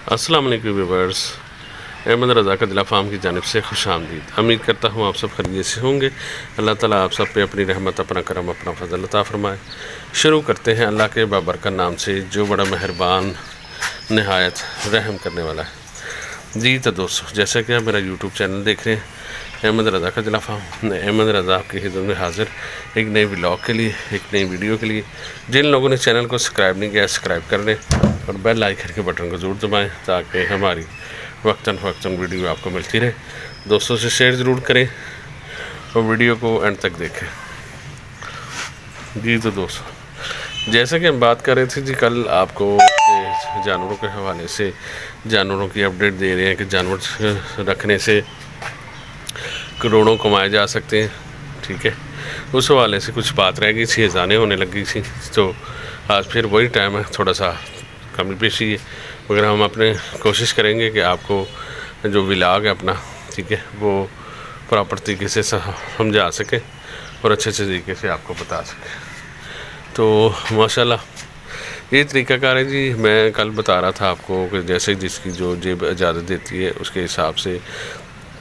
السلام علیکم ویورز، احمد رضا کا دلہ فارم کی جانب سے خوش آمدید۔ امید کرتا ہوں آپ سب خیریت سے ہوں گے۔ اللہ تعالیٰ آپ سب پہ اپنی رحمت، اپنا کرم، اپنا فضل عطا فرمائے۔ شروع کرتے ہیں اللہ کے بابرکت نام سے جو بڑا مہربان، نہایت رحم کرنے والا ہے۔ جی تو دوستو، جیسا کہ آپ میرا یوٹیوب چینل دیکھ رہے ہیں احمد رضا کا دلہ فارم، احمد رضا آپ کی خدمت میں حاضر ایک نئے ولاگ کے لیے، ایک نئی ویڈیو کے لیے۔ جن لوگوں نے چینل کو سبسکرائب نہیں کیا سبسکرائب کر لیں اور بیل آئیکن کے بٹن کو ضرور دبائیں تاکہ ہماری وقتاً فوقتاً ویڈیو آپ کو ملتی رہے۔ دوستوں سے شیئر ضرور کریں اور ویڈیو کو اینڈ تک دیکھیں۔ جی تو دوستو، جیسا کہ ہم بات کر رہے تھے جی کل آپ کو جانوروں کے حوالے سے جانوروں کی اپڈیٹ دے رہے ہیں کہ جانور رکھنے سے کروڑوں کمائے جا سکتے ہیں، ٹھیک ہے۔ اس حوالے سے کچھ بات رہ گئی تھی، اذانیں ہونے لگ گئی تھی، تو آج پھر وہی ٹائم ہے، تھوڑا سا کمی پیشی ہے، مگر ہم اپنے کوشش کریں گے کہ آپ کو جو ولاگ ہے اپنا، ٹھیک ہے، وہ پراپر طریقے سے سمجھا سکیں اور اچھے طریقے سے آپ کو بتا سکیں۔ تو ماشاءاللہ یہ طریقہ کار ہے جی۔ میں کل بتا رہا تھا آپ کو کہ جیسے جس کی جو جیب اجازت دیتی ہے اس کے حساب سے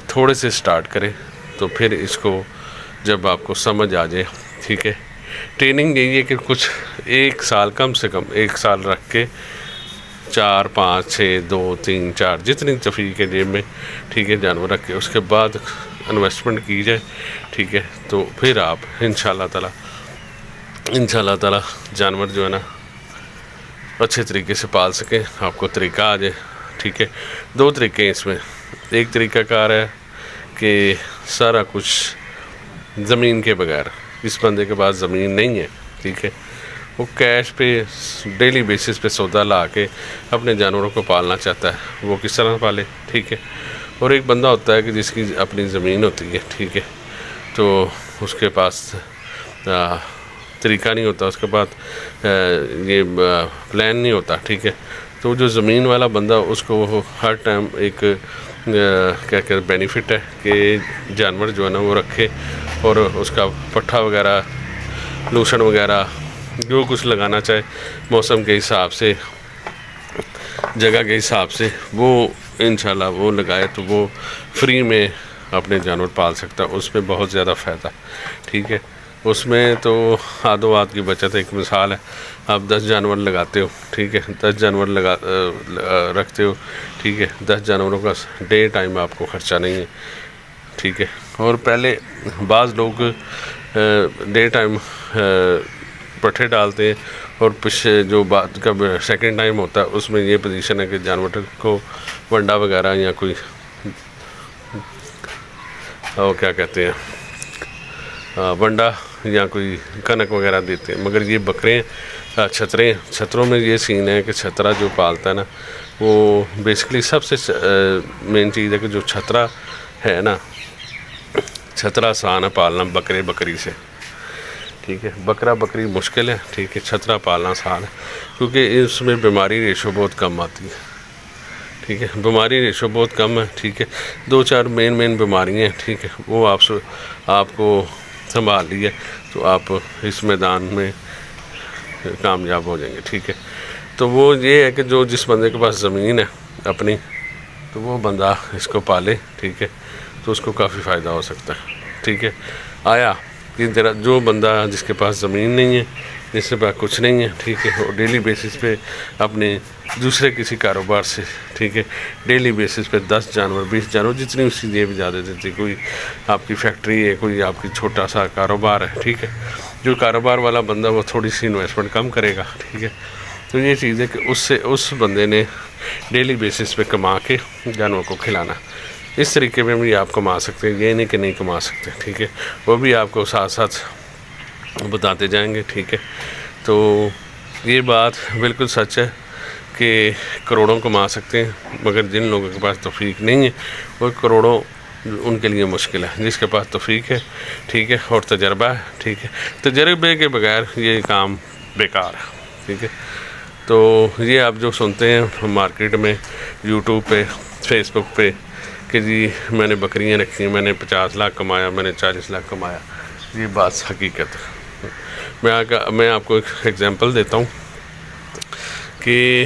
تھوڑے سے سٹارٹ کریں، تو پھر اس کو جب آپ کو سمجھ آ جائے، ٹھیک ہے۔ ٹریننگ یہی ہے کہ کچھ ایک سال، کم سے کم ایک سال رکھ کے 4 5 6 2 3 4 جتنی تفریح کے جیب میں، ٹھیک ہے، جانور رکھ کے اس کے بعد انویسٹمنٹ کی جائے، ٹھیک ہے، تو پھر آپ انشاءاللہ تعالیٰ جانور جو ہے نا اچھے طریقے سے پال سکیں، آپ کو طریقہ آ جائے، ٹھیک ہے۔ 2 طریقے ہیں اس میں۔ ایک طریقہ کار ہے کہ سارا کچھ زمین کے بغیر، اس بندے کے پاس زمین نہیں ہے، ٹھیک ہے، وہ کیش پہ ڈیلی بیسس پہ سودا لا کے اپنے جانوروں کو پالنا چاہتا ہے، وہ کس طرح پالے، ٹھیک ہے۔ اور ایک بندہ ہوتا ہے کہ جس کی اپنی زمین ہوتی ہے، ٹھیک ہے، تو اس کے پاس طریقہ نہیں ہوتا، اس کے بعد یہ پلان نہیں ہوتا، ٹھیک ہے۔ تو جو زمین والا بندہ، اس کو ہر ٹائم ایک کیا کہ بینیفٹ ہے کہ جانور جو ہے نا وہ رکھے اور اس کا پٹھا وغیرہ، لوشن وغیرہ جو کچھ لگانا چاہے موسم کے حساب سے، جگہ کے حساب سے، وہ انشاءاللہ وہ لگائے تو وہ فری میں اپنے جانور پال سکتا ہے۔ اس میں بہت زیادہ فائدہ، ٹھیک ہے۔ اس میں تو ہاتھوں ہاتھ کی بچت۔ ایک مثال ہے، آپ 10 جانور لگاتے ہو، ٹھیک ہے، 10 جانور رکھتے ہو، ٹھیک ہے، 10 جانوروں کا ڈے ٹائم آپ کو خرچہ نہیں ہے، ٹھیک ہے۔ اور پہلے بعض لوگ ڈے ٹائم پٹھے ڈالتے ہیں اور پیچھے جو بعد کا سیکنڈ ٹائم ہوتا ہے اس میں یہ پوزیشن ہے کہ جانور کو ونڈا وغیرہ یا کوئی وہ کیا کہتے ہیں ونڈا یا کوئی کنک وغیرہ دیتے ہیں، مگر یہ بکرے چھتروں میں یہ سین ہے کہ چھترا جو پالتا ہے نا، وہ بیسکلی سب سے مین چیز ہے کہ جو چھترا ہے نا، چھترا آسان ہے پالنا بکری سے، ٹھیک ہے۔ بکرا بکری مشکل ہے، ٹھیک ہے، چھترا پالنا آسان ہے کیونکہ اس میں بیماری ریشو بہت کم آتی ہے، ٹھیک ہے، بیماری ریشو بہت کم ہے، ٹھیک ہے۔ 2 4 مین بیماریاں ہیں، ٹھیک ہے، وہ آپ کو سنبھال لیے تو آپ اس میدان میں کامیاب ہو جائیں گے، ٹھیک ہے۔ تو وہ یہ ہے کہ جو جس بندے کے پاس زمین ہے اپنی، تو وہ بندہ اس کو پالے، ٹھیک ہے، تو اس کو کافی فائدہ ہو سکتا ہے، ٹھیک ہے۔ آیا کہ جو بندہ جس کے پاس زمین نہیں ہے، جس کے پاس کچھ نہیں ہے، ٹھیک ہے، وہ ڈیلی بیسس پہ اپنے دوسرے کسی کاروبار سے، ٹھیک ہے، ڈیلی بیسس پہ 10 جانور 20 جانور جتنی اس کی جیب اجازت دیتی، کوئی آپ کی فیکٹری ہے، کوئی آپ کی چھوٹا سا کاروبار ہے، ٹھیک ہے، جو کاروبار والا بندہ وہ تھوڑی سی انویسٹمنٹ کم کرے گا، ٹھیک ہے۔ تو یہ چیز ہے کہ اس بندے نے ڈیلی بیسس پہ کما کے جانوروں کو کھلانا، اس طریقے میں بھی آپ کما سکتے ہیں، یہ نہیں کہ نہیں کما سکتے، ٹھیک ہے، وہ بھی آپ کو ساتھ ساتھ بتاتے جائیں گے، ٹھیک ہے۔ تو یہ بات بالکل سچ ہے کہ کروڑوں کما سکتے ہیں، مگر جن لوگوں کے پاس توفیق نہیں ہے وہ کروڑوں ان کے لیے مشکل ہے۔ جس کے پاس توفیق ہے، ٹھیک ہے، اور تجربہ ہے، ٹھیک ہے، تجربے کے بغیر یہ کام بیکار ہے، ٹھیک ہے۔ تو یہ آپ جو سنتے ہیں مارکیٹ میں، یوٹیوب پہ، فیس بک پہ کہ جی میں نے بکریاں رکھی، میں نے 50 لاکھ کمایا، میں نے 40 لاکھ کمایا، یہ بات حقیقت ہے۔ میں آپ کو ایک ایگزامپل دیتا ہوں کہ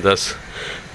10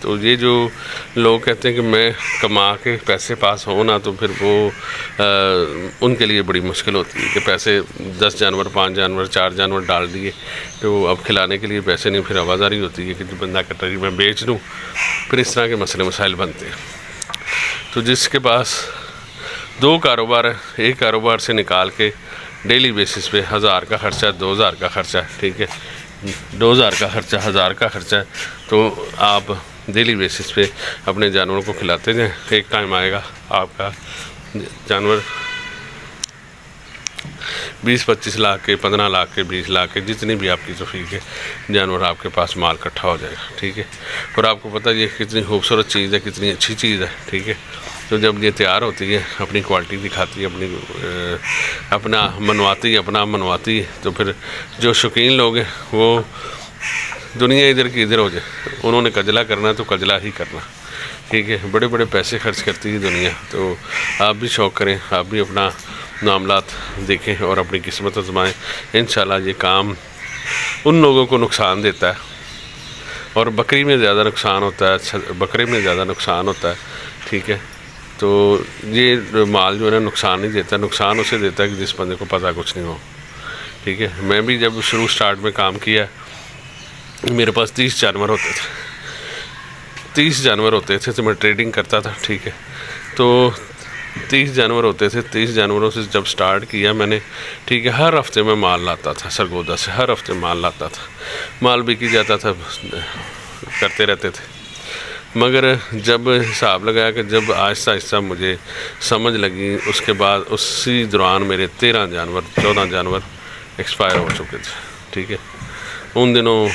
تو یہ جو لوگ کہتے ہیں کہ میں کما کے پیسے پاس ہوں نا، تو پھر وہ ان کے لیے بڑی مشکل ہوتی ہے کہ پیسے 10 جانور 5 جانور 4 جانور ڈال دیے تو اب کھلانے کے لیے پیسے نہیں، پھر آوازاری ہوتی ہے کہ جو بندہ کٹری میں بیچ دوں، پھر اس طرح کے مسئلے مسائل بنتے ہیں۔ تو جس کے پاس 2 کاروبار ہے، ایک کاروبار سے نکال کے ڈیلی بیسس پہ 1000 کا خرچہ 2000 کا خرچہ، ٹھیک ہے، 2000 کا خرچہ 1000 کا خرچہ، تو آپ ڈیلی بیسس پہ اپنے جانوروں کو کھلاتے جائیں، ایک ٹائم آئے گا آپ کا جانور 20-25 لاکھ کے 15 لاکھ کے 20 لاکھ کے جتنی بھی آپ کی توفیق ہے جانور آپ کے پاس مال اکٹھا ہو جائے گا، ٹھیک ہے۔ اور آپ کو پتہ یہ کتنی خوبصورت چیز ہے، کتنی اچھی چیز ہے، ٹھیک ہے۔ تو جب یہ تیار ہوتی ہے، اپنی کوالٹی دکھاتی ہے، اپنا منواتی ہے، تو پھر جو شوقین لوگ ہیں وہ دنیا ادھر کی ادھر ہو جائے، انہوں نے کجلا کرنا تو کجلا ہی کرنا، ٹھیک ہے۔ بڑے بڑے پیسے خرچ کرتی ہے دنیا، تو آپ بھی شوق کریں، آپ بھی اپنا معاملات دیکھیں اور اپنی قسمت آزمائیں۔ انشاءاللہ یہ کام ان لوگوں کو نقصان دیتا ہے، اور بکری میں زیادہ نقصان ہوتا ہے، بکرے میں زیادہ نقصان ہوتا ہے، ٹھیک ہے۔ تو یہ مال جو ہے نا نقصان نہیں دیتا، نقصان اسے دیتا ہے کہ جس بندے کو پتہ کچھ نہیں ہو، ٹھیک ہے۔ میں بھی جب سٹارٹ میں کام کیا، میرے پاس 30 جانور ہوتے تھے، 30 جانور ہوتے تھے، تو میں ٹریڈنگ کرتا تھا، ٹھیک ہے۔ تو 30 جانور ہوتے تھے، 30 جانوروں سے جب سٹارٹ کیا میں نے، ٹھیک ہے، ہر ہفتے میں مال لاتا تھا سرگودا سے، ہر ہفتے مال لاتا تھا، مال بکی جاتا تھا، کرتے رہتے تھے۔ مگر جب حساب لگایا کہ جب آہستہ آہستہ مجھے سمجھ لگی، اس کے بعد اسی دوران میرے 13 جانور 14 جانور ایکسپائر ہو چکے تھے، ٹھیک ہے۔ ان دنوں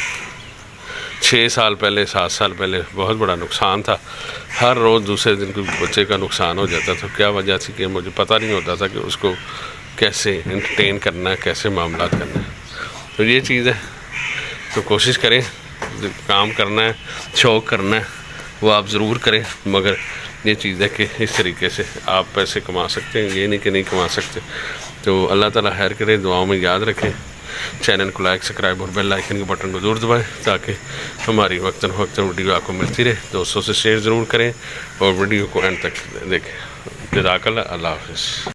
6 سال پہلے 7 سال پہلے بہت بڑا نقصان تھا، ہر روز دوسرے دن کوئی بچے کا نقصان ہو جاتا تھا۔ کیا وجہ تھی کہ مجھے پتہ نہیں ہوتا تھا کہ اس کو کیسے انٹرٹین کرنا ہے، کیسے معاملات کرنا ہے۔ تو یہ چیز ہے، تو کوشش کریں، کام کرنا ہے، شوق کرنا ہے، وہ آپ ضرور کریں، مگر یہ چیز ہے کہ اس طریقے سے آپ پیسے کما سکتے ہیں، یہ نہیں کہ نہیں کما سکتے۔ تو اللہ تعالیٰ خیر کرے، دعاؤں میں یاد رکھیں، چینل کو لائک سبسکرائب اور بیل آئیکن کے بٹن کو ضرور دبائیں تاکہ ہماری وقتاً فوقتاً ویڈیو آپ کو ملتی رہے۔ دوستوں سے شیئر ضرور کریں اور ویڈیو کو اینڈ تک دیکھیں۔ جزاک اللہ، اللہ حافظ۔